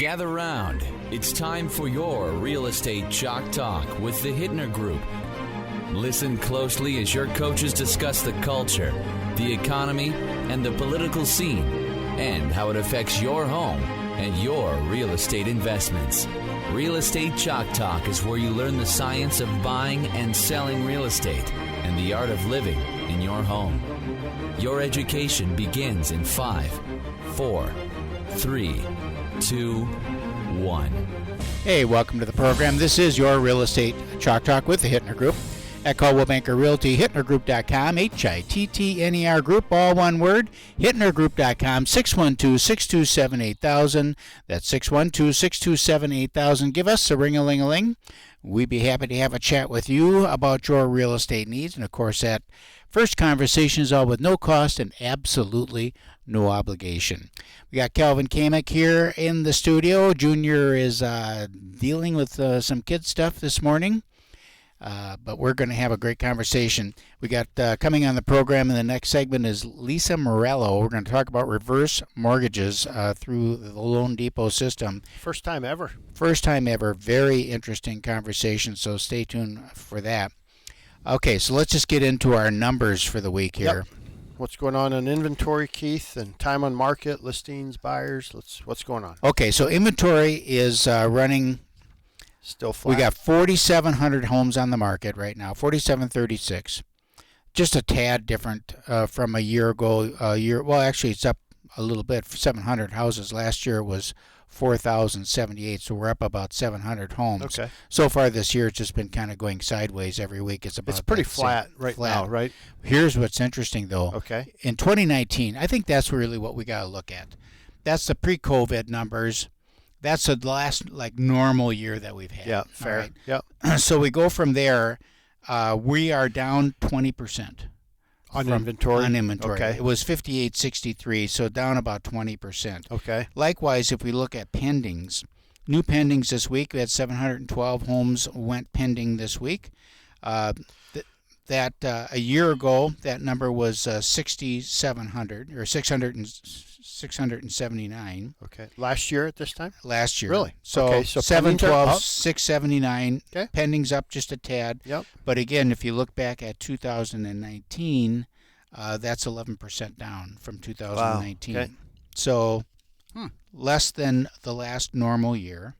Gather round. It's time for your Real Estate Chalk Talk with the Hittner Group. Listen closely as your coaches discuss the culture, the economy, and the political scene, and how it affects your home and your real estate investments. Real Estate Chalk Talk is where you learn the science of buying and selling real estate and the art of living in your home. Your education begins in 5, 4, 3, 2, 1. Hey, welcome to the program. This is your Real Estate Chalk Talk with the Hittner Group at Coldwell Banker Realty, HittnerGroup.com, Hittner Group, all one word, HittnerGroup.com, 612-627-8000. That's 612-627-8000. Give us a ring-a-ling-a-ling. We'd be happy to have a chat with you about your real estate needs. And, of course, that first conversation is all with no cost and absolutely no obligation. We got Calvin Kamek here in the studio. Junior is dealing with some kid stuff this morning. But we're going to have a great conversation. We got coming on the program in the next segment is Lisa Morello. We're going to talk about reverse mortgages through the Loan Depot system. First time ever. First time ever. Very interesting conversation, so stay tuned for that. Okay, so let's just get into our numbers for the week here. Yep. What's going on in inventory, Keith, and time on market, listings, buyers? What's going on? Okay, so inventory is running. Still flat. We got 4,700 homes on the market right now, 4,736. Just a tad different from a year ago. Well, actually, it's up a little bit, 700 houses. Last year was 4,078, so we're up about 700 homes. Okay. So far this year, it's just been kind of going sideways every week. It's pretty flat right now, right? Here's what's interesting, though. Okay. In 2019, I think that's really what we got to look at. That's the pre-COVID numbers. That's the last normal year that we've had. Yeah, fair. Right? Yep. So we go from there. We are down 20% on inventory. On inventory. Okay. It was 5863, so down about 20%. Okay. Likewise, if we look at pendings, new pendings this week, we had 712 homes went pending this week. That a year ago, that number was 6,700 or 679. Okay. Last year at this time? Last year. Really? So, okay, so 712, 679. Okay. Pending's up just a tad. Yep. But again, if you look back at 2019, that's 11% down from 2019. Wow. Okay. So less than the last normal year.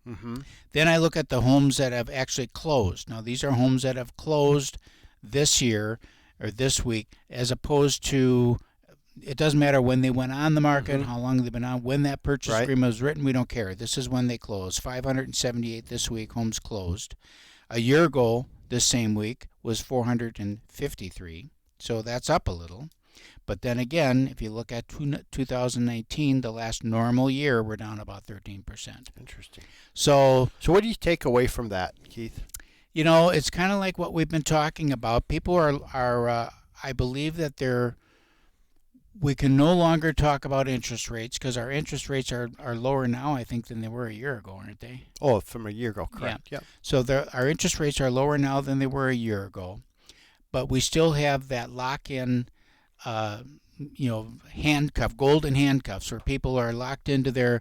Mm-hmm. Then I look at the homes that have actually closed. Now, these are homes that have closed this year or this week, as opposed to, it doesn't matter when they went on the market, how long they've been on, when that purchase agreement was written, we don't care. This is when they closed. 578 this week, homes closed. A year ago, this same week, was 453, so that's up a little. But then again, if you look at 2019, the last normal year, we're down about 13%. Interesting. So what do you take away from that, Keith? You know, it's kind of like what we've been talking about. People are I believe that we can no longer talk about interest rates because our interest rates are lower now, I think, than they were a year ago, aren't they? Oh, from a year ago, correct. Yeah. So our interest rates are lower now than they were a year ago. But we still have that lock-in golden handcuffs where people are locked into their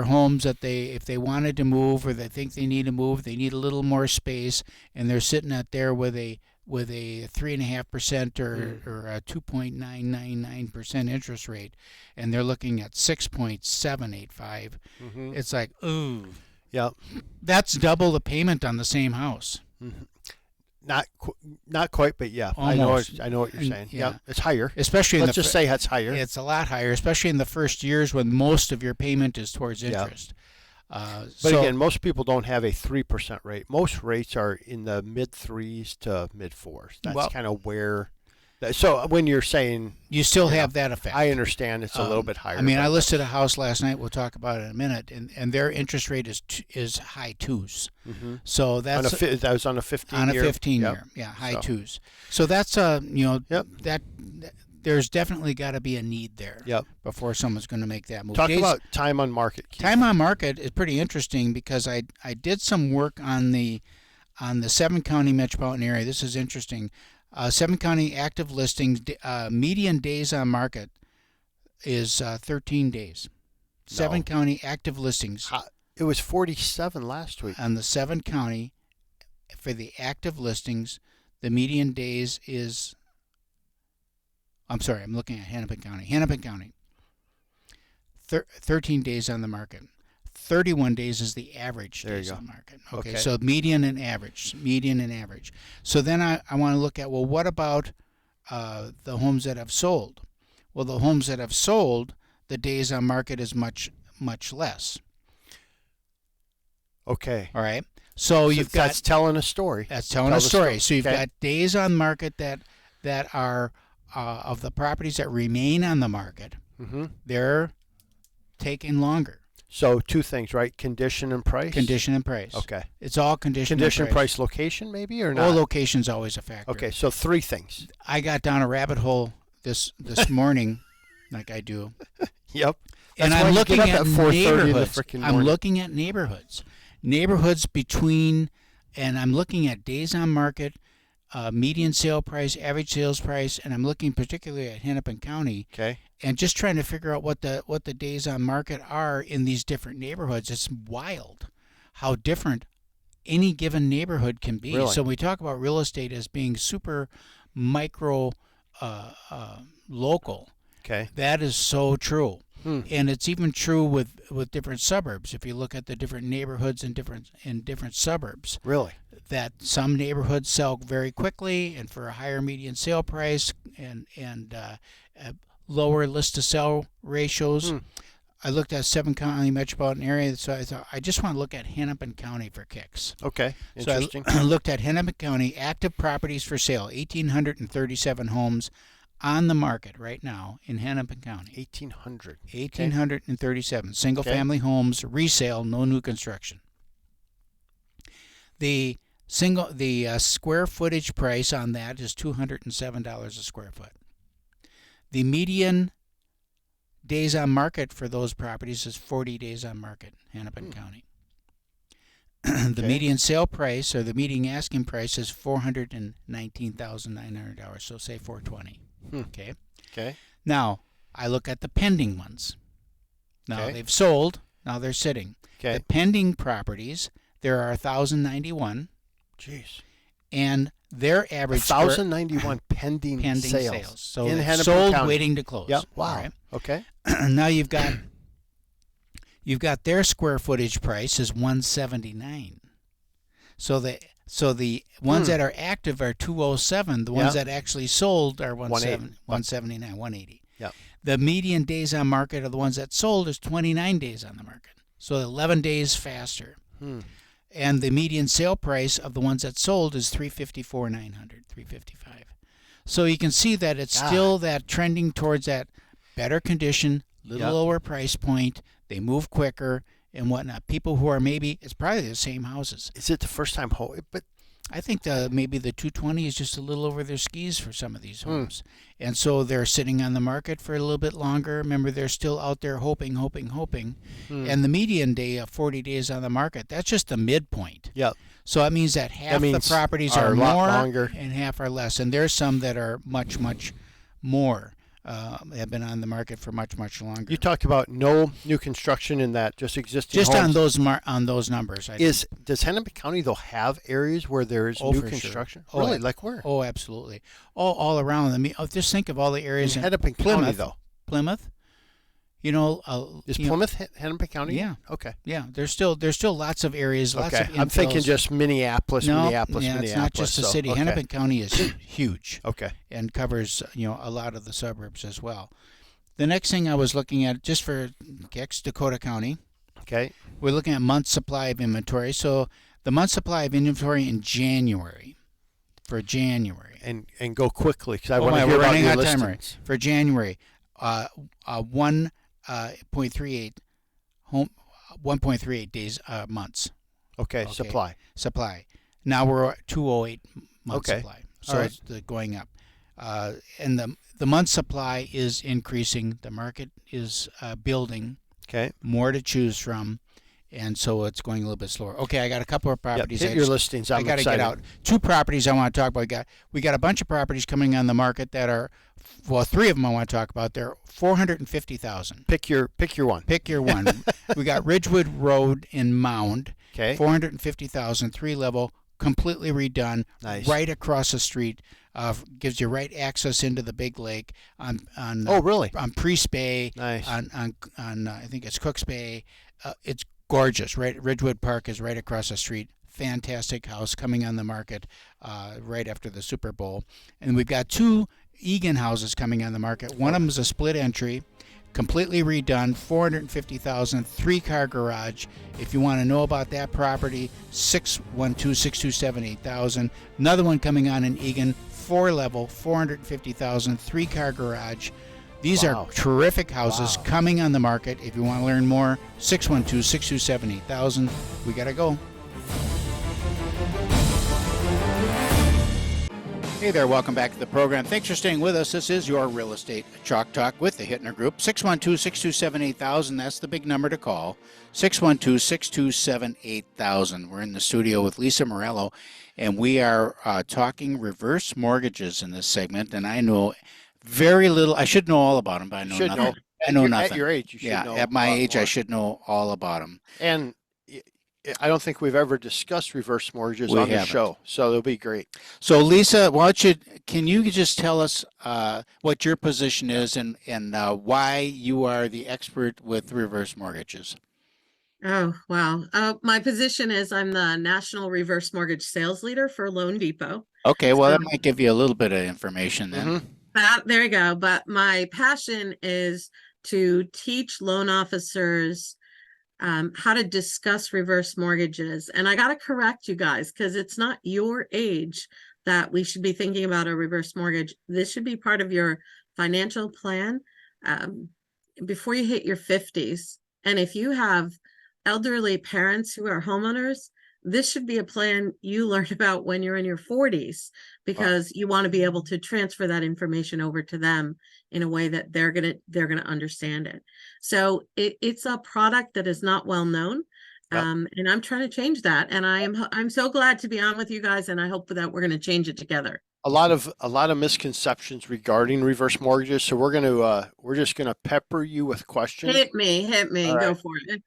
homes that if they wanted to move or they think they need to move, they need a little more space, and they're sitting out there with a 3.5% or a 2.999% interest rate, and they're looking at 6.785. It's like, ooh, yeah, that's double the payment on the same house. Mm-hmm. Not quite, but yeah, almost. I know what you're saying. Yeah. It's higher. Especially let's just say it's higher. It's a lot higher, especially in the first years when most of your payment is towards interest. But again, most people don't have a 3% rate. Most rates are in the mid 3s to mid 4s. That's kind of where. So when you're saying you still have that effect, I understand it's a little bit higher. I mean, I listed a house last night. We'll talk about it in a minute, and their interest rate is high 2s. Mm-hmm. So that's that was on a 15 on a year. 15 year, yeah, high 2s. So that's that there's definitely got to be a need there. Before someone's going to make that move. Talk about time on market, Keith. Time on market is pretty interesting because I did some work on the 7-county metropolitan area. This is interesting. 7-county active listings, median days on market is 13 days. 7 county active listings. It was 47 last week. On the 7 county, for the active listings, the median days is, I'm sorry, I'm looking at Hennepin County. Hennepin County, 13 days on the market. 31 days is the average days on the market. Okay, so median and average. So then I want to look at, well, what about the homes that have sold? Well, the homes that have sold, the days on market is much, much less. Okay. All right. So you've got... That's telling a story. That's telling a story. So you've got days on market that are of the properties that remain on the market. Mm-hmm. They're taking longer. So 2 things, right? Condition and price? Condition and price. Okay. It's all condition and price. Condition, price, location maybe or not? Well, location's always a factor. Okay, so 3 things. I got down a rabbit hole this morning, like I do. Yep. And I'm looking at neighborhoods. I'm looking at neighborhoods. Neighborhoods between, and I'm looking at days on market, median sale price, average sales price, and I'm looking particularly at Hennepin County. Okay. And just trying to figure out what the days on market are in these different neighborhoods. It's wild how different any given neighborhood can be. Really? So we talk about real estate as being super micro local. Okay. That is so true. And it's even true with different suburbs. If you look at the different neighborhoods in different suburbs. Really? That some neighborhoods sell very quickly and for a higher median sale price and lower list to sell ratios. I looked at 7 county metropolitan area, so I thought I just want to look at Hennepin County for kicks. Okay, interesting. So I looked at Hennepin County active properties for sale, 1,837 homes on the market right now in Hennepin County. 1,800. 1,837 single family homes resale, no new construction. The square footage price on that is $207 a square foot. The median days on market for those properties is 40 days on market, Hennepin County. The median sale price or the median asking price is $419,900, so say $420. Okay. Okay. Now, I look at the pending ones. Now, they've sold. Now they're sitting. Okay. The pending properties, there are 1,091. Jeez. And their average 1,091 pending sales. So in Hennepin sold, County. waiting to close. Yep. Wow. Right? Okay. Now you've got their square footage price is $179. So the ones that are active are $207. The ones that actually sold are $179, $180. Yep. The median days on market of the ones that sold is 29 days on the market. So 11 days faster. And the median sale price of the ones that sold is $354,900, $355. So you can see that it's still that trending towards that better condition, little lower price point. They move quicker and whatnot. People who are it's probably the same houses. Is it the first time home? But I think maybe the 220 is just a little over their skis for some of these homes. And so they're sitting on the market for a little bit longer. Remember, they're still out there hoping. And the median day of 40 days on the market, that's just the midpoint. Yep. So that means that half the properties are more longer and half are less. And there's some that are much, much more. Have been on the market for much, much longer. You talked about no new construction in that, just existing just homes. on those numbers. Does Hennepin County though have areas where there is new construction? Sure. Really, like where? Oh, absolutely. All around. I mean, just think of all the areas in Hennepin County though. Plymouth. Is Plymouth Hennepin County? Yeah. Okay. Yeah, there's still lots of areas. Lots of I'm thinking just Minneapolis. It's not just the city. Hennepin County is huge. Okay. And covers a lot of the suburbs as well. The next thing I was looking at, just for kicks, Dakota County. Okay. We're looking at month supply of inventory. So the month supply of inventory in January. For January. And go quickly because I want to hear about your listings. For January, 1.38 days months. Okay. Supply. Now we're at 208 month supply. So right. it's going up. And the month supply is increasing. The market is building. Okay. More to choose from. and so it's going a little bit slower. Okay, I got a couple of properties. Hit your listings. I got to get out. 2 properties I want to talk about. We got a bunch of properties coming on the market that are, well, 3 of them I want to talk about. They're $450,000. Pick your one. Pick your one. We got Ridgewood Road in Mound. Okay. $450,000, 3-level, completely redone. Nice. Right across the street. Gives you right access into the big lake on really? On Priest Bay. Nice. On I think it's Cooks Bay. It's gorgeous. Right, Ridgewood Park is right across the street. Fantastic house coming on the market right after the Super Bowl. And we've got 2 Eagan houses coming on the market. One of them is a split entry, completely redone, $450,000, 3-car garage. If you want to know about that property, 612-627-8000. Another one coming on in Eagan, 4-level, $450,000, 3-car garage. These are terrific houses coming on the market. If you want to learn more, 612-627-8000. We got to go. Hey there, welcome back to the program. Thanks for staying with us. This is your Real Estate Chalk Talk with the Hittner Group. 612-627-8000. That's the big number to call. 612-627-8000. We're in the studio with Lisa Morello, and we are talking reverse mortgages in this segment. And I know very little. I should know all about them, but I know nothing. I know nothing. At your age, you should know. At my age, more. I should know all about them. And I don't think we've ever discussed reverse mortgages on the show, so it'll be great. So, Lisa, can you just tell us what your position is and why you are the expert with reverse mortgages? Oh, wow. My position is I'm the National Reverse Mortgage Sales Leader for Loan Depot. Okay, well, that might give you a little bit of information then. Mm-hmm. There you go. But my passion is to teach loan officers how to discuss reverse mortgages. And I got to correct you guys, because it's not your age that we should be thinking about a reverse mortgage. This should be part of your financial plan before you hit your 50s. And if you have elderly parents who are homeowners, this should be a plan you learn about when you're in your 40s, because you want to be able to transfer that information over to them in a way that they're gonna understand it. So it's a product that is not well known, and I'm trying to change that. And I'm so glad to be on with you guys, and I hope that we're going to change it together. A lot of misconceptions regarding reverse mortgages, so we're just gonna pepper you with questions. Hit me, go for it.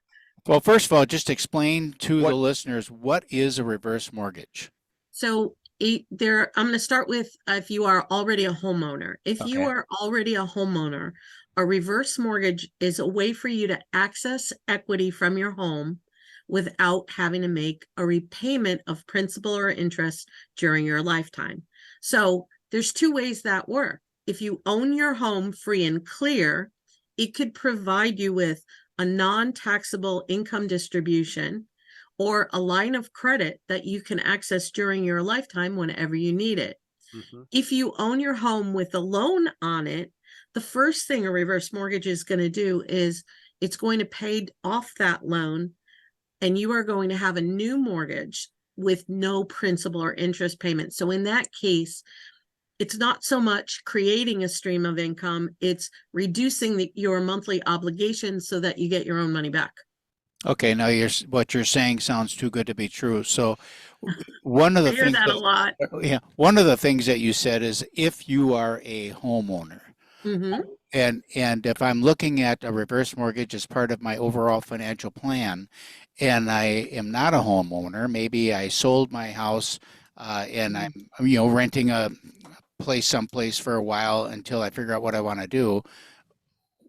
Well, first of all, just explain to the listeners, what is a reverse mortgage? So I'm going to start with if you are already a homeowner. If you are already a homeowner, a reverse mortgage is a way for you to access equity from your home without having to make a repayment of principal or interest during your lifetime. So there's 2 ways that work. If you own your home free and clear, it could provide you with a non-taxable income distribution or a line of credit that you can access during your lifetime whenever you need it. Mm-hmm. If you own your home with a loan on it, the first thing a reverse mortgage is going to do is it's going to pay off that loan, and you are going to have a new mortgage with no principal or interest payment. So in that case, it's not so much creating a stream of income, it's reducing your monthly obligations so that you get your own money back. Okay, now what you're saying sounds too good to be true. So one of the things a lot. Yeah, one of the things that you said is if you are a homeowner. Mm-hmm. And if I'm looking at a reverse mortgage as part of my overall financial plan, and I am not a homeowner, maybe I sold my house and I'm renting a place someplace for a while until I figure out what I want to do.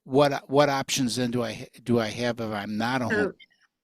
What options then do I have if I'm not a homeowner?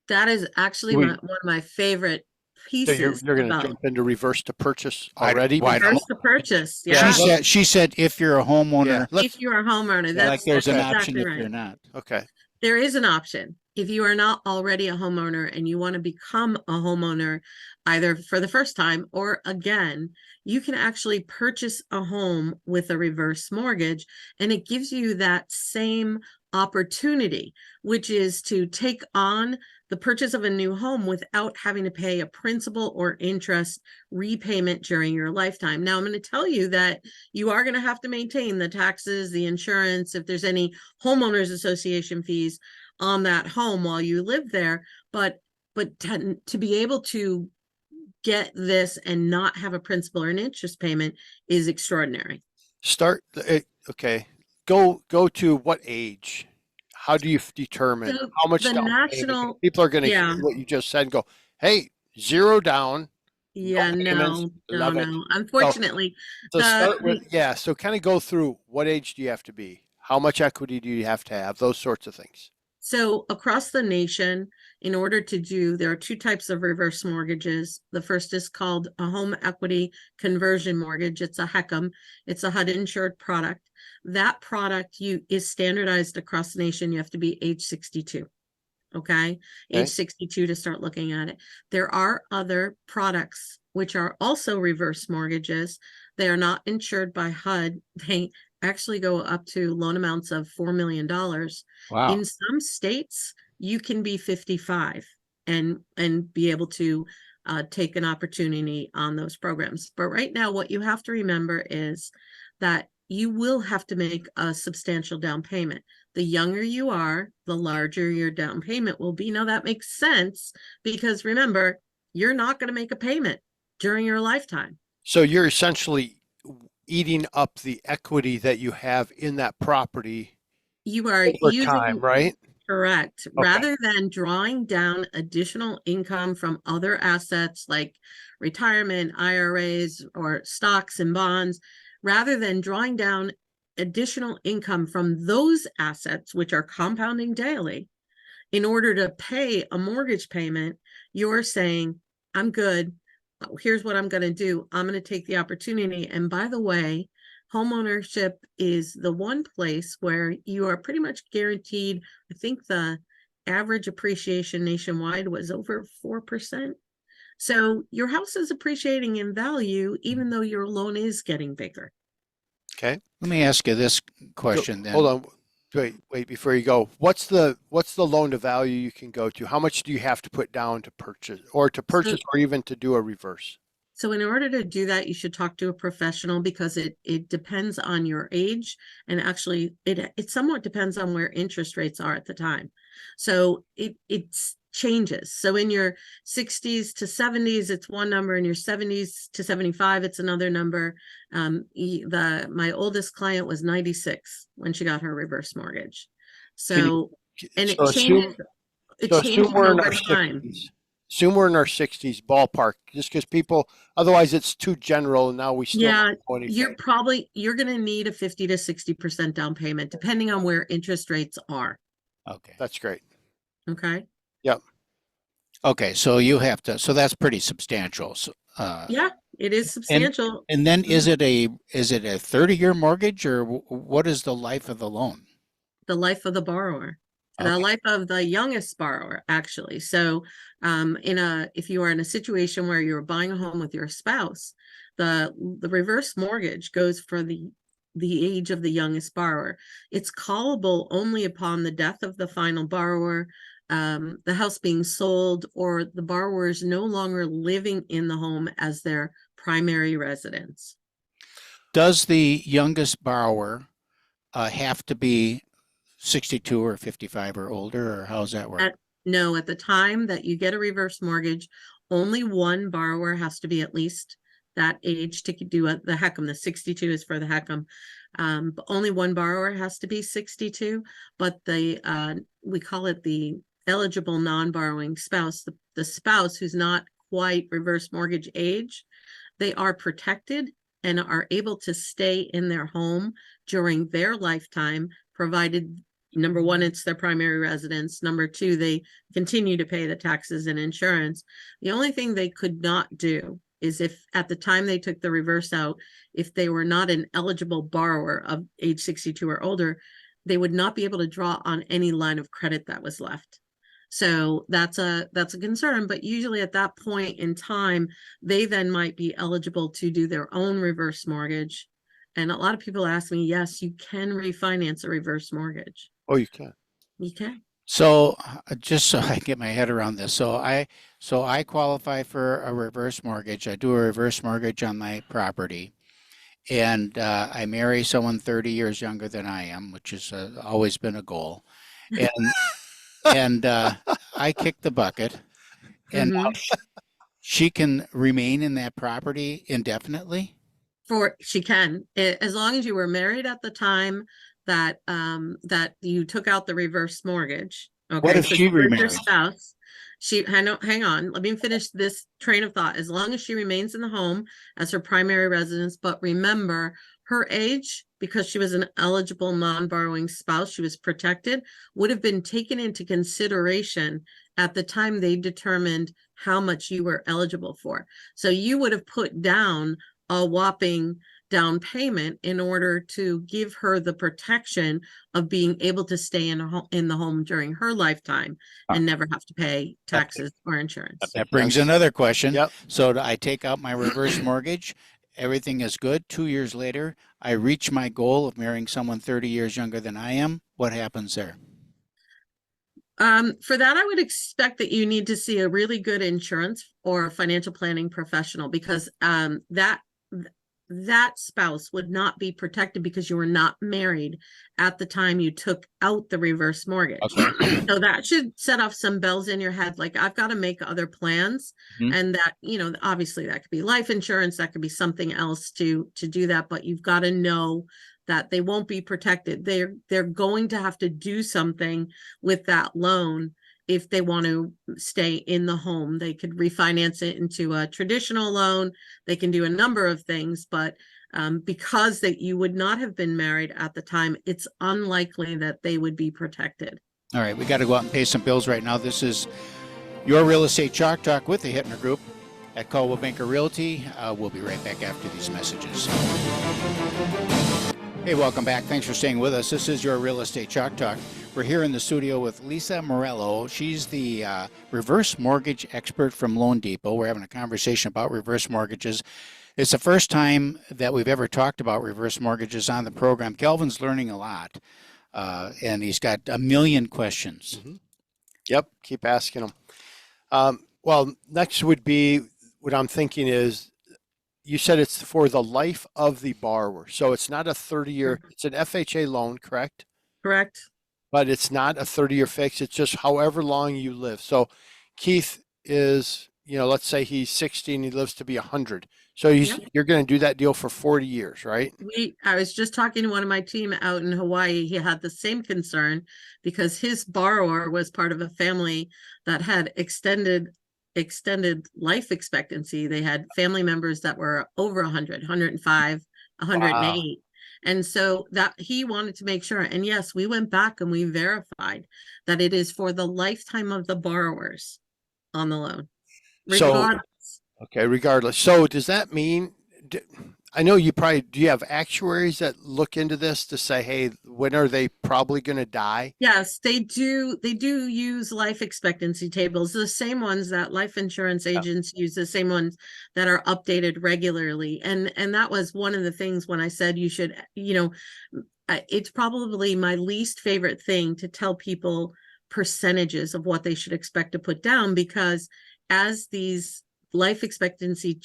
That is actually one of my favorite pieces. So you're going to jump into reverse to purchase already? Reverse to purchase, yeah. She said if you're a homeowner. Yeah. If you're a homeowner, there's an option exactly if right. you're not. Okay. There is an option. If you are not already a homeowner and you want to become a homeowner, either for the first time or again, you can actually purchase a home with a reverse mortgage, and it gives you that same opportunity, which is to take on the purchase of a new home without having to pay a principal or interest repayment during your lifetime. Now, I'm going to tell you that you are going to have to maintain the taxes, the insurance, if there's any homeowners association fees, on that home while you live there. But to be able to get this and not have a principal or an interest payment is extraordinary. Okay. Go to what age? How do you determine So how much the down payment? national, People are going to yeah, hear what you just said and go, "Hey, zero down, no yeah, payments, no, love it." no. So, Unfortunately, so start with, yeah. So kind of go through what age do you have to be? How much equity do you have to have? Those sorts of things. so across the nation, in order to do, there are two types of reverse mortgages. The first is called a home equity conversion mortgage. It's a HECM. It's a HUD insured product. That product is standardized across the nation. You have to be age 62. Okay. Age 62 to start looking at it. There are other products which are also reverse mortgages. They are not insured by HUD. They actually go up to loan amounts of $4 million. Wow. In some states, you can be 55 and be able to take an opportunity on those programs. But right now, what you have to remember is that you will have to make a substantial down payment. The younger you are, the larger your down payment will be. Now that makes sense because remember, you're not going to make a payment during your lifetime. So you're essentially eating up the equity that you have in that property You are over time, right? correct. Okay. Rather than drawing down additional income from other assets like retirement, IRAs, or stocks and bonds, rather than drawing down additional income from those assets, which are compounding daily, in order to pay a mortgage payment, you're saying, I'm good. Here's what I'm going to do. I'm going to take the opportunity. And by the way, homeownership is the one place where you are pretty much guaranteed. I think the average appreciation nationwide was over 4%. So your house is appreciating in value, even though your loan is getting bigger. Okay. Let me ask you this question then. Hold on. Wait, before you go. What's the loan to value you can go to? How much do you have to put down to purchase or even to do a reverse? So in order to do that, you should talk to a professional because it depends on your age, and actually it somewhat depends on where interest rates are at the time. So it changes. So in your 60s to 70s, it's one number. In your 70s to 75, it's another number. My oldest client was 96 when she got her reverse mortgage. So and it changes. It changes over time. Assume we're in our 60s ballpark, just because otherwise it's too general. And now we still don't know anything. You're going to need a 50 to 60% down payment, depending on where interest rates are. Okay. That's great. Okay. Yep. Okay. So so that's pretty substantial. So, yeah, it is substantial. And then is it a 30-year mortgage, or what is the life of the loan? The life of the borrower. The life of the youngest borrower, actually. So if you are in a situation where you're buying a home with your spouse, the reverse mortgage goes for the age of the youngest borrower. It's callable only upon the death of the final borrower, the house being sold, or the borrower is no longer living in the home as their primary residence. Does the youngest borrower have to be 62 or 55 or older, or how does that work? No, at the time that you get a reverse mortgage, only one borrower has to be at least that age to do the HECM. The 62 is for the HECM. But only one borrower has to be 62, but we call it the eligible non-borrowing spouse, the spouse who's not quite reverse mortgage age, they are protected and are able to stay in their home during their lifetime, provided number one, it's their primary residence. Number two, they continue to pay the taxes and insurance. The only thing they could not do is if at the time they took the reverse out, if they were not an eligible borrower of age 62 or older, they would not be able to draw on any line of credit that was left. So that's a concern, but usually at that point in time, they then might be eligible to do their own reverse mortgage. And a lot of people ask me, yes, you can refinance a reverse mortgage. Oh, you can. You can. So just so I get my head around this, so I qualify for a reverse mortgage. I do a reverse mortgage on my property, and I marry someone 30 years younger than I am, which has always been a goal. And and I kicked the bucket, and now she can remain in that property indefinitely? She can, as long as you were married at the time that that you took out the reverse mortgage. Okay, what if so she she was your remarries? spouse. Hang on, let me finish this train of thought. As long as she remains in the home as her primary residence, but remember her age, because she was an eligible non-borrowing spouse, she was protected, would have been taken into consideration at the time they determined how much you were eligible for. So you would have put down a whopping down payment in order to give her the protection of being able to stay in the home during her lifetime and never have to pay taxes or insurance. That brings another question. Yep. So I take out my reverse mortgage. Everything is good. 2 years later, I reach my goal of marrying someone 30 years younger than I am. What happens there? For that, I would expect that you need to see a really good insurance or financial planning professional, because that spouse would not be protected because you were not married at the time you took out the reverse mortgage. Okay. So that should set off some bells in your head. Like, I've got to make other plans. And that, obviously that could be life insurance, that could be something else to do that, but you've got to know that they won't be protected. They're going to have to do something with that loan. If they want to stay in the home, they could refinance it into a traditional loan. They can do a number of things, but because that you would not have been married at the time, it's unlikely that they would be protected. All right, we got to go out and pay some bills right now. This is your Real Estate Chalk Talk with the Hittner Group at Caldwell Banker Realty. We'll be right back after these messages. Hey, welcome back. Thanks for staying with us. This is your Real Estate Chalk Talk. We're here in the studio with Lisa Morello. She's the reverse mortgage expert from Loan Depot. We're having a conversation about reverse mortgages. It's the first time that we've ever talked about reverse mortgages on the program. Kelvin's learning a lot, and he's got a million questions. Yep, keep asking them. Well, next would be, what I'm thinking is, you said it's for the life of the borrower. So it's not a 30-year, it's an FHA loan, correct? Correct. But it's not a 30-year fix. It's just however long you live. So Keith is, let's say he's 60 and he lives to be 100. So you're going to do that deal for 40 years, right? I was just talking to one of my team out in Hawaii. He had the same concern because his borrower was part of a family that had extended life expectancy. They had family members that were over 100, 105, 108. Wow. And so that he wanted to make sure. And yes, we went back and we verified that it is for the lifetime of the borrowers on the loan. Regardless. Regardless. So does that mean, I know do you have actuaries that look into this to say, hey, when are they probably going to die? Yes, they do. They do use life expectancy tables, the same ones that life insurance agents use, the same ones that are updated regularly. And that was one of the things when I said you should, it's probably my least favorite thing to tell people percentages of what they should expect to put down, because as these life expectancy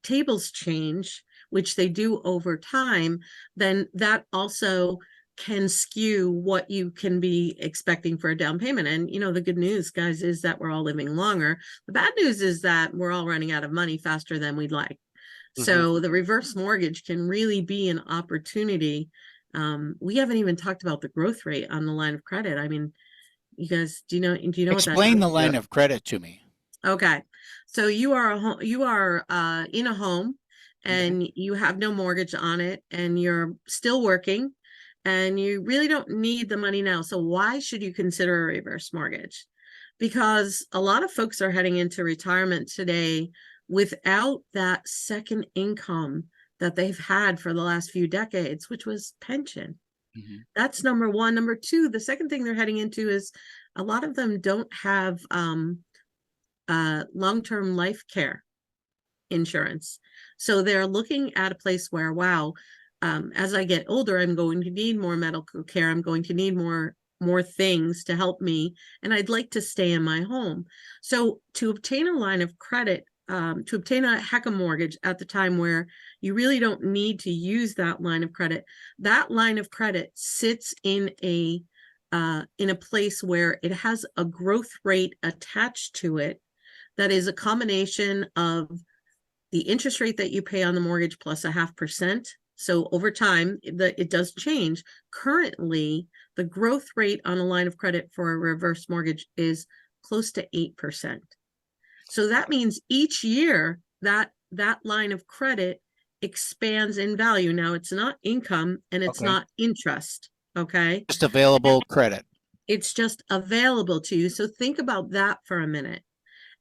tables change, which they do over time, then that also can skew what you can be expecting for a down payment. And, the good news, guys, is that we're all living longer. The bad news is that we're all running out of money faster than we'd like. So the reverse mortgage can really be an opportunity. We haven't even talked about the growth rate on the line of credit. I mean, you guys, do you know what that is? Explain the line of credit to me. Okay. So you are in a home and you have no mortgage on it and you're still working and you really don't need the money now. So why should you consider a reverse mortgage? Because a lot of folks are heading into retirement today without that second income that they've had for the last few decades, which was pension. That's number one. Number two, the second thing they're heading into is a lot of them don't have long-term life care insurance. So they're looking at a place where, wow, as I get older, I'm going to need more medical care. I'm going to need more things to help me. And I'd like to stay in my home. So to obtain a line of credit, to obtain a HECA mortgage at the time where you really don't need to use that line of credit sits in a in a place where it has a growth rate attached to it that is a combination of the interest rate that you pay on the mortgage plus 0.5%. So over time, it does change. Currently, the growth rate on a line of credit for a reverse mortgage is close to 8%. So that means each year that line of credit expands in value. Now it's not income and it's not interest. Okay. Just available credit. It's just available to you. So think about that for a minute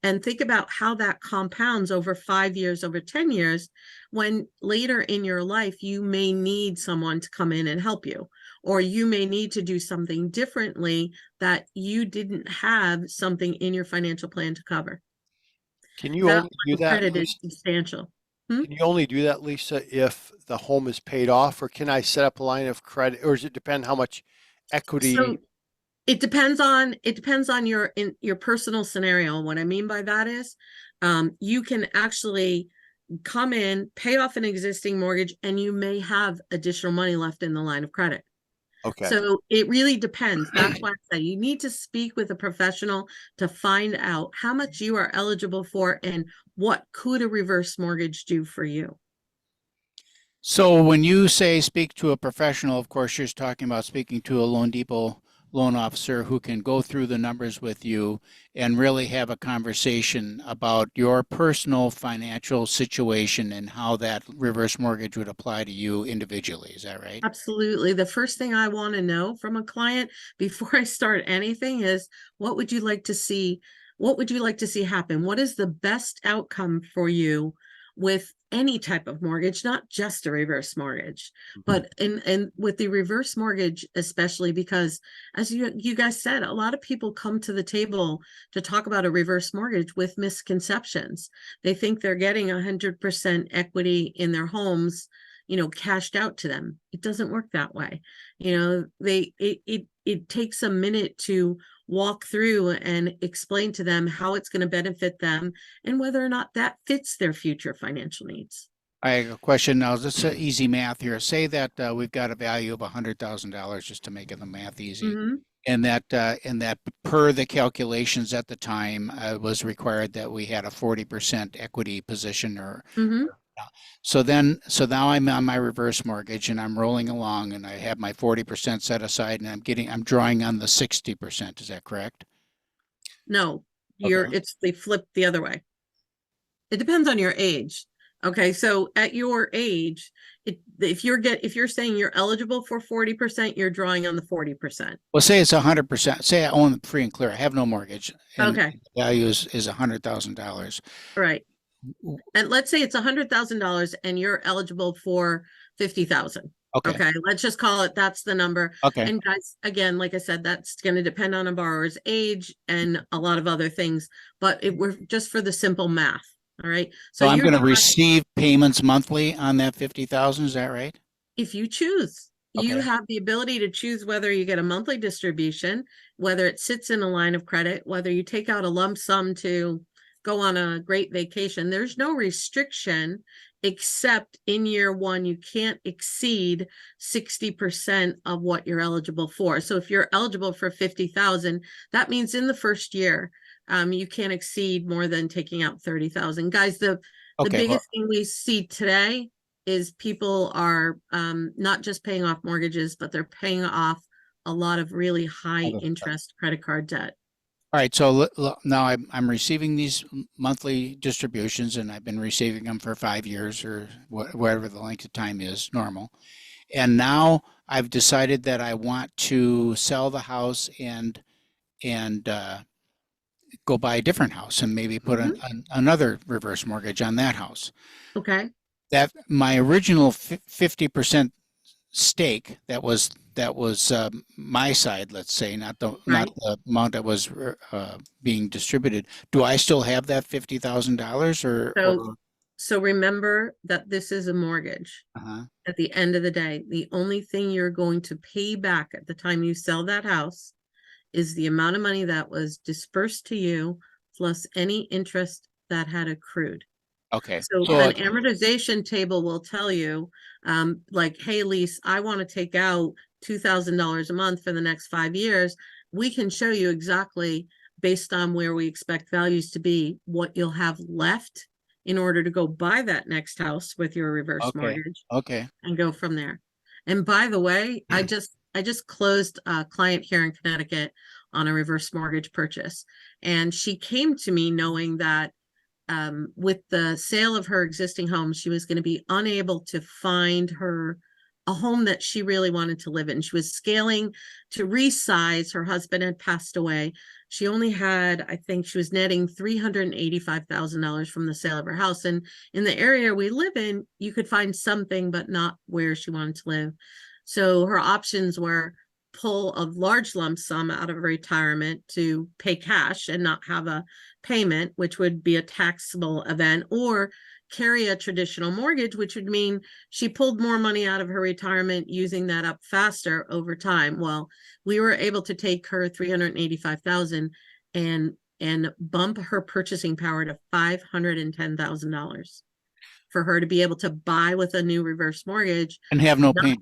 and think about how that compounds over 5 years, over 10 years, when later in your life, you may need someone to come in and help you, or you may need to do something differently that you didn't have something in your financial plan to cover. Can you That only do that, credit is Lisa? substantial. Can you only do that, Lisa, if the home is paid off, or can I set up a line of credit, or does it depend how much equity? So it depends on your personal scenario. And what I mean by that is, you can actually come in, pay off an existing mortgage, and you may have additional money left in the line of credit. Okay. So it really depends. That's why I say you need to speak with a professional to find out how much you are eligible for and what could a reverse mortgage do for you. So when you say speak to a professional, of course, you're talking about speaking to a Loan Depot loan officer who can go through the numbers with you and really have a conversation about your personal financial situation and how that reverse mortgage would apply to you individually. Is that right? Absolutely. The first thing I want to know from a client before I start anything is, what would you like to see? What would you like to see happen? What is the best outcome for you with any type of mortgage, not just a reverse mortgage, but and with the reverse mortgage, especially because, as you guys said, a lot of people come to the table to talk about a reverse mortgage with misconceptions. They think they're getting 100% equity in their homes, cashed out to them. It doesn't work that way. It takes a minute to walk through and explain to them how it's going to benefit them and whether or not that fits their future financial needs. I have a question now. This is easy math here. Say that we've got a value of $100,000, just to make the math easy. And that per the calculations at the time was required that we had a 40% equity position or so now I'm on my reverse mortgage and I'm rolling along and I have my 40% set aside and I'm drawing on the 60%. Is that correct? No, they flip the other way. It depends on your age. Okay, so at your age, if you're saying you're eligible for 40%, you're drawing on the 40%. Well, say it's 100%. Say I own free and clear. I have no mortgage. And okay. The value is $100,000. Right. And let's say it's $100,000 and you're eligible for 50,000. Okay. Let's just call it, that's the number. Okay. And guys, again, like I said, that's going to depend on a borrower's age and a lot of other things, but we're just for the simple math. All right. So I'm going to receive payments monthly on that 50,000. Is that right? If you choose, you have the ability to choose whether you get a monthly distribution, whether it sits in a line of credit, whether you take out a lump sum to go on a great vacation. There's no restriction, except in year one, you can't exceed 60% of what you're eligible for. So if you're eligible for 50,000, that means in the first year, you can't exceed more than taking out 30,000. Guys, the biggest thing we see today is people are not just paying off mortgages, but they're paying off a lot of really high interest credit card debt. All right, so now I'm receiving these monthly distributions, and I've been receiving them for 5 years or whatever the length of time is normal. And now I've decided that I want to sell the house and go buy a different house and maybe put another reverse mortgage on that house. Okay. That my original 50% stake that was my side, let's say, not the amount that was being distributed. Do I still have that $50,000 or? So remember that this is a mortgage. At the end of the day, the only thing you're going to pay back at the time you sell that house is the amount of money that was dispersed to you plus any interest that had accrued. Okay. So an amortization table will tell you, like, hey, Lise, I want to take out $2,000 a month for the next 5 years, we can show you exactly, based on where we expect values to be, what you'll have left in order to go buy that next house with your reverse mortgage Okay. and go from there. And by the way, I just closed a client here in Connecticut on a reverse mortgage purchase. And she came to me knowing that with the sale of her existing home, she was going to be unable to find her a home that she really wanted to live in. She was scaling to resize. Her husband had passed away. She only had, I think she was netting $385,000 from the sale of her house. And in the area we live in, you could find something, but not where she wanted to live. So her options were pull a large lump sum out of retirement to pay cash and not have a payment, which would be a taxable event, or carry a traditional mortgage, which would mean she pulled more money out of her retirement using that up faster over time. Well, we were able to take her $385,000 and bump her purchasing power to $510,000 for her to be able to buy with a new reverse mortgage And have no payment.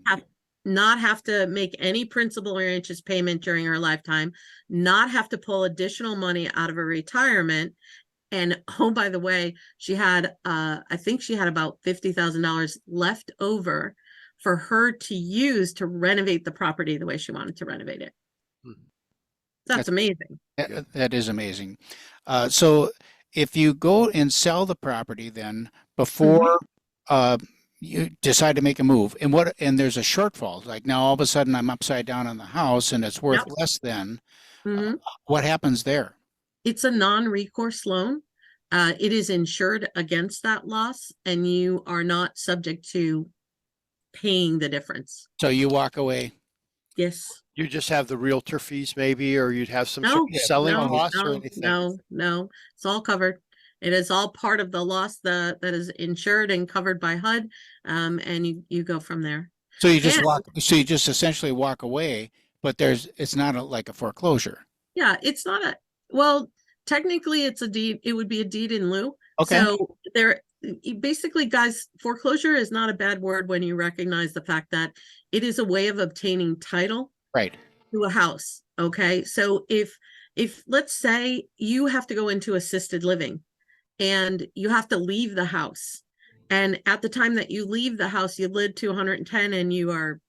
Not have to make any principal or interest payment during her lifetime, not have to pull additional money out of her retirement. And oh, by the way, she had, I think she had about $50,000 left over for her to use to renovate the property the way she wanted to renovate it. That's amazing. That is amazing. So if you go and sell the property then before you decide to make a move, and there's a shortfall, like now all of a sudden I'm upside down on the house and it's worth less than, what happens there? It's a non-recourse loan. It is insured against that loss, and you are not subject to paying the difference. So you walk away. Yes. You just have the realtor fees maybe, or you'd have some sort of selling costs or anything? No, it's all covered. It is all part of the loss that is insured and covered by HUD, and you go from there. So you just essentially walk away, but it's not like a foreclosure. Yeah, it's not well, technically it's a deed. It would be a deed in lieu. Okay. So basically, guys, foreclosure is not a bad word when you recognize the fact that it is a way of obtaining title to a house. Okay. So if let's say you have to go into assisted living and you have to leave the house, and at the time that you leave the house, you lived to 110 and you are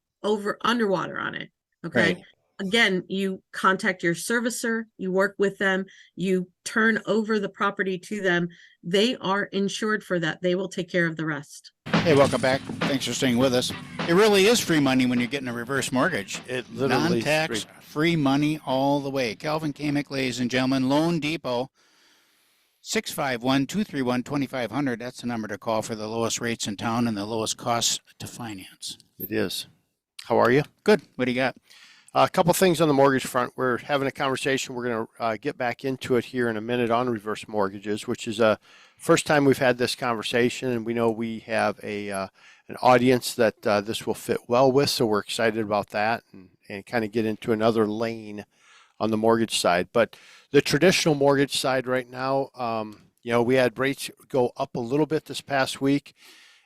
underwater on it. Okay. Right. Again, you contact your servicer, you work with them, you turn over the property to them. They are insured for that. They will take care of the rest. Hey, welcome back. Thanks for staying with us. It really is free money when you're getting a reverse mortgage. It literally non-tax, free money all the way. Calvin Kamick, ladies and gentlemen, Loan Depot, 651-231-2500. That's the number to call for the lowest rates in town and the lowest costs to finance. It is. How are you? Good. What do you got? A couple things on the mortgage front. We're having a conversation. We're going to get back into it here in a minute on reverse mortgages, which is a first time we've had this conversation, and we know we have an audience that this will fit well with, so we're excited about that and kind of get into another lane on the mortgage side. But the traditional mortgage side right now, we had rates go up a little bit this past week.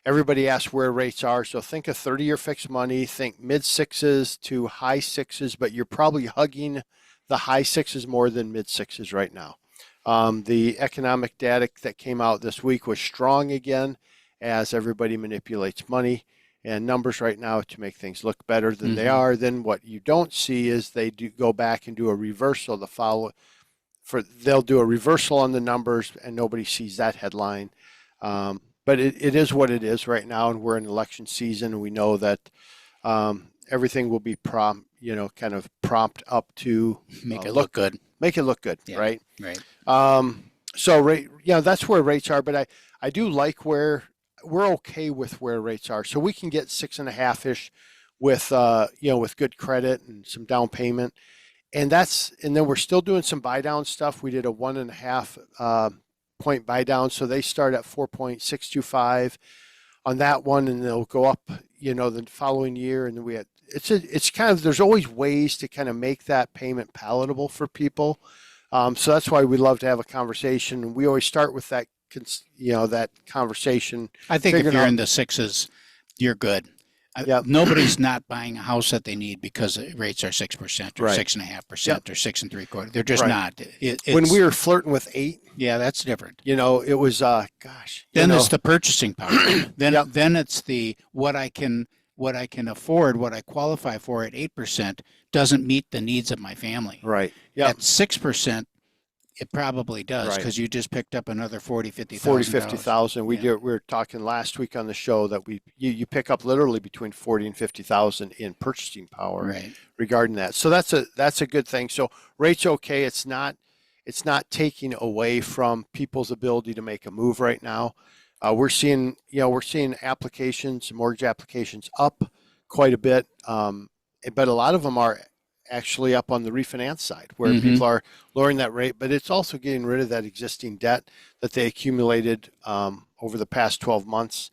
Everybody asks where rates are. So think of 30-year fixed money, think mid sixes to high sixes, but you're probably hugging the high sixes more than mid sixes right now. The economic data that came out this week was strong again as everybody manipulates money and numbers right now to make things look better than they are. Then what you don't see is they do go back and do a reversal they'll do a reversal on the numbers and nobody sees that headline. But it is what it is right now, and we're in election season, and we know that everything will be prompt up to make it look good. Make it look good, yeah. Right? Right. That's where rates are. But I do like where we're okay with where rates are, so we can get 6.5-ish with with good credit and some down payment, and then we're still doing some buy down stuff. We did a 1.5 point buy down, so they start at 4.625 on that one, and they'll go up the following year. And then it's kind of, there's always ways to kind of make that payment palatable for people, so that's why we love to have a conversation, and we always start with that that conversation. I think if you're in the sixes, you're good. Yep. Nobody's not buying a house that they need because the rates are 6% or Right. 6.5% or 6 3/4. They're just Right. not. When we were flirting with 8, yeah, that's different. it was gosh. Then it's the purchasing power. Then Yep. then it's the what I can afford, what I qualify for at 8% doesn't meet the needs of my family. Right. Yeah. At 6%, it probably does Right. because you just picked up another 50,000. 50,000. We were talking last week on the show that you pick up literally between 40 and 50,000 in purchasing power Right. regarding that. So that's a good thing. So rates okay. It's not taking away from people's ability to make a move right now. We're seeing applications, mortgage applications up quite a bit, but a lot of them are actually up on the refinance side where people are lowering that rate, but it's also getting rid of that existing debt that they accumulated over the past 12 months.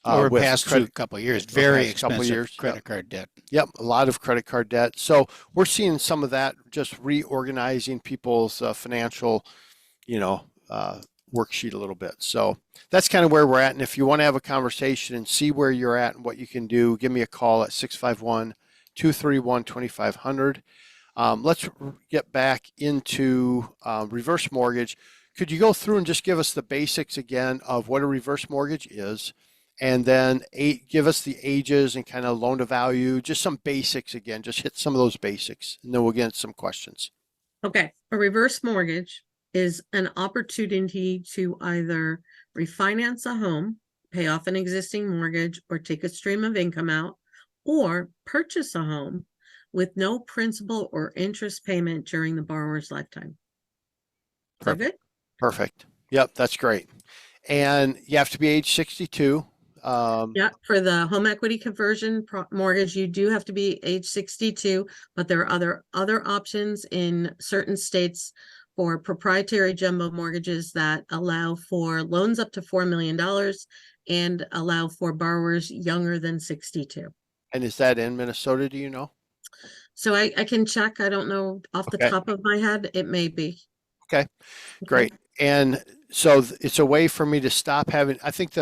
Over the past couple of years, very expensive credit card debt. Yep, a lot of credit card debt. So we're seeing some of that just reorganizing people's financial, worksheet a little bit. So that's kind of where we're at. And if you want to have a conversation and see where you're at and what you can do, give me a call at 651-231-2500. Let's get back into reverse mortgage. Could you go through and just give us the basics again of what a reverse mortgage is? And then give us the ages and kind of loan to value, just some basics again, just hit some of those basics, and then we'll get into some questions. Okay. A reverse mortgage is an opportunity to either refinance a home, pay off an existing mortgage, or take a stream of income out, or purchase a home with no principal or interest payment during the borrower's lifetime. Is that good? Perfect. Yep, that's great. And you have to be age 62. Yeah, for the home equity conversion mortgage, you do have to be age 62, but there are other options in certain states for proprietary jumbo mortgages that allow for loans up to $4 million and allow for borrowers younger than 62. And is that in Minnesota, do you know? So I can check. I don't know off the top of my head. It may be. Okay, great. And so it's a way for me to stop having, I think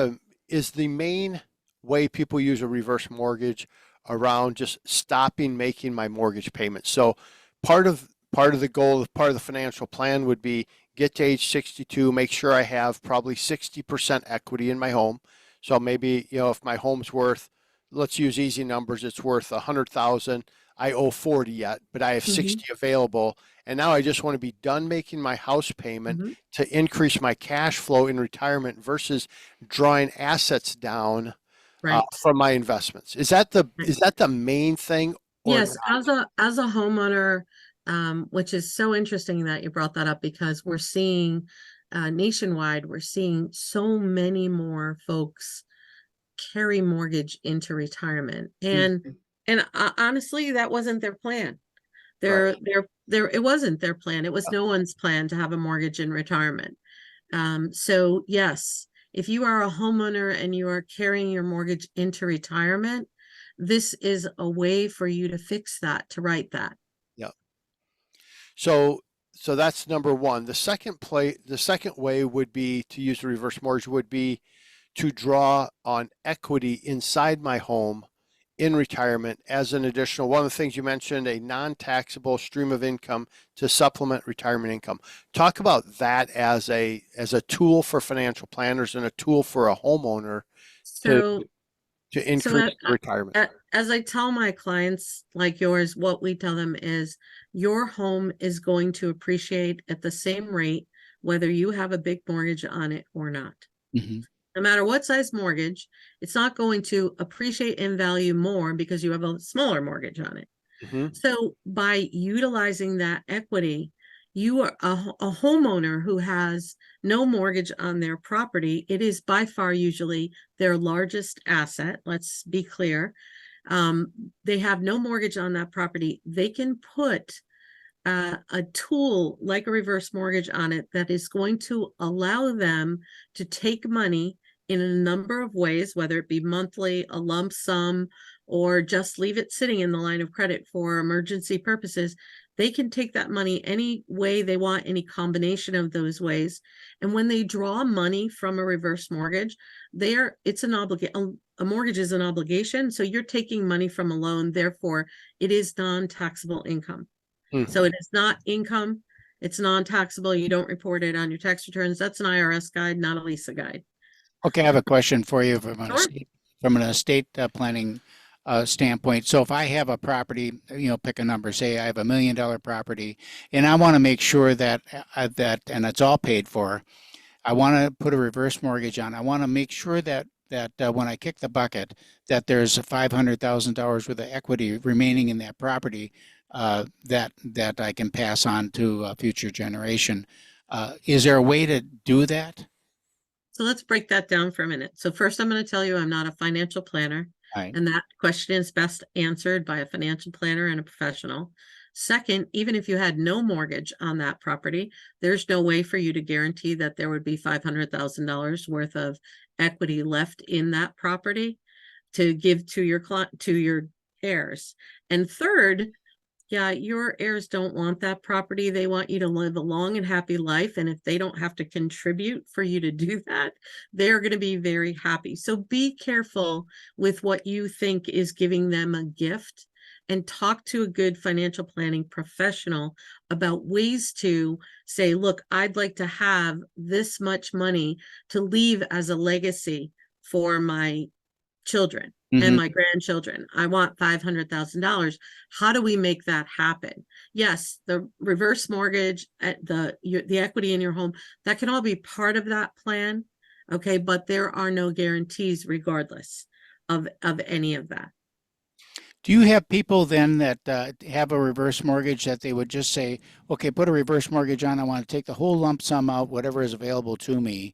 is the main way people use a reverse mortgage around just stopping making my mortgage payments. So part of the goal, part of the financial plan would be get to age 62, make sure I have probably 60% equity in my home. So maybe, if my home's worth, let's use easy numbers, it's worth 100,000. I owe 40 yet, but I have 60 available. And now I just want to be done making my house payment to increase my cash flow in retirement versus drawing assets down from my investments. Is that the main thing? Yes, as a homeowner, which is so interesting that you brought that up, because we're seeing nationwide, we're seeing so many more folks carry mortgage into retirement, and honestly, that wasn't their plan. It wasn't their plan. It was no one's plan to have a mortgage in retirement. So yes, if you are a homeowner and you are carrying your mortgage into retirement, this is a way for you to fix that, to right that. Yeah. So that's number one. The second way would be to use the reverse mortgage would be to draw on equity inside my home in retirement as an additional, one of the things you mentioned, a non-taxable stream of income to supplement retirement income. Talk about that as a tool for financial planners and a tool for a homeowner to increase retirement. As I tell my clients like yours, what we tell them is your home is going to appreciate at the same rate, whether you have a big mortgage on it or not. No matter what size mortgage, it's not going to appreciate in value more because you have a smaller mortgage on it. So by utilizing that equity, you are a homeowner who has no mortgage on their property. It is by far usually their largest asset. Let's be clear. They have no mortgage on that property. They can put a tool like a reverse mortgage on it that is going to allow them to take money in a number of ways, whether it be monthly, a lump sum, or just leave it sitting in the line of credit for emergency purposes. They can take that money any way they want, any combination of those ways. And when they draw money from a reverse mortgage, it's an obligation. A mortgage is an obligation. So you're taking money from a loan. Therefore, it is non-taxable income. So it is not income. It's non-taxable. You don't report it on your tax returns. That's an IRS guide, not a Lisa guide. Okay, I have a question for you Sure. from an estate planning standpoint. So if I have a property, pick a number, say I have $1 million property, and I want to make sure that and it's all paid for. I want to put a reverse mortgage on. I want to make sure that when I kick the bucket, that there's $500,000 worth of equity remaining in that property that I can pass on to a future generation. Is there a way to do that? So let's break that down for a minute. So first, I'm going to tell you I'm not a financial planner. Right. And that question is best answered by a financial planner and a professional. Second, even if you had no mortgage on that property, there's no way for you to guarantee that there would be $500,000 worth of equity left in that property to give to your heirs. And third, yeah, your heirs don't want that property. They want you to live a long and happy life. And if they don't have to contribute for you to do that, they're going to be very happy. So be careful with what you think is giving them a gift, and talk to a good financial planning professional about ways to say, look, I'd like to have this much money to leave as a legacy for my children and my grandchildren. I want $500,000. How do we make that happen? Yes, the reverse mortgage, the equity in your home, that can all be part of that plan. Okay, but there are no guarantees regardless of any of that. Do you have people then that have a reverse mortgage that they would just say, okay, put a reverse mortgage on. I want to take the whole lump sum out, whatever is available to me,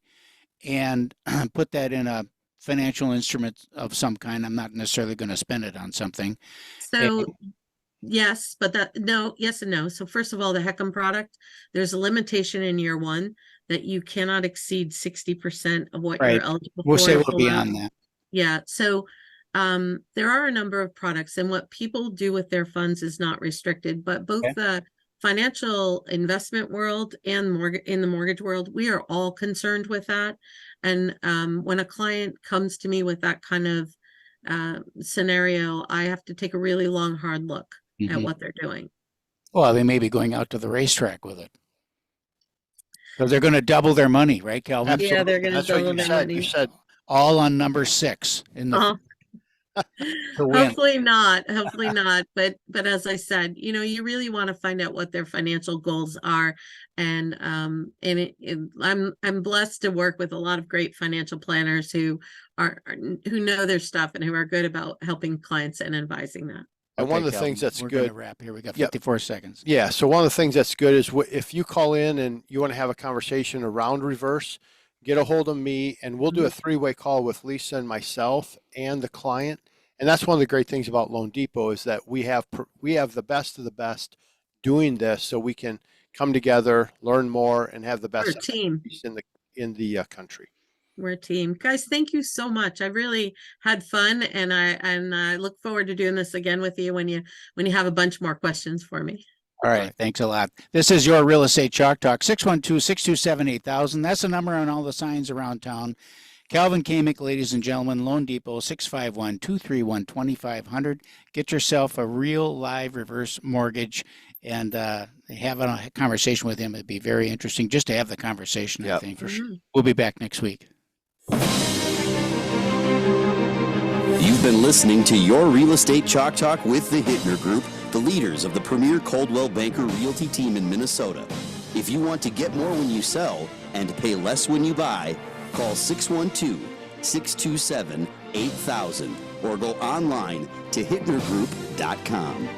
and put that in a financial instrument of some kind. I'm not necessarily going to spend it on something. So yes, but yes and no. So first of all, the HECM product, there's a limitation in year one that you cannot exceed 60% of what you're eligible for. We'll say we'll be on that. Yeah. So there are a number of products, and what people do with their funds is not restricted, but both the financial investment world and in the mortgage world, we are all concerned with that. And when a client comes to me with that kind of scenario, I have to take a really long, hard look at what they're doing. Well, they may be going out to the racetrack with it. So they're going to double their money, right, Calvin? Absolutely. Yeah, they're going to double their money. You said all on number 6 in the Hopefully not. But as I said, you really want to find out what their financial goals are. And I'm blessed to work with a lot of great financial planners who know their stuff and who are good about helping clients and advising that. And one of the things that's we're good. We're going to wrap here. We got 54 seconds. Yeah. So one of the things that's good is if you call in and you want to have a conversation around reverse, get a hold of me and we'll do a 3-way call with Lisa and myself and the client. And that's one of the great things about Loan Depot is that we have the best of the best doing this, so we can come together, learn more, and have the best team in the country. We're a team, guys. Thank you so much. I really had fun, and I look forward to doing this again with you when you have a bunch more questions for me. All right. Thanks a lot. This is your Real Estate Chalk Talk, 612-627-8000. That's the number on all the signs around town. Calvin Kamick, ladies and gentlemen, Loan Depot, 651-231-2500. Get yourself a real live reverse mortgage and have a conversation with him. It'd be very interesting just to have the conversation, I think. For sure. We'll be back next week. You've been listening to Your Real Estate Chalk Talk with the Hittner Group, the leaders of the premier Coldwell Banker Realty team in Minnesota. If you want to get more when you sell and pay less when you buy, call 612-627-8000 or go online to hittnergroup.com.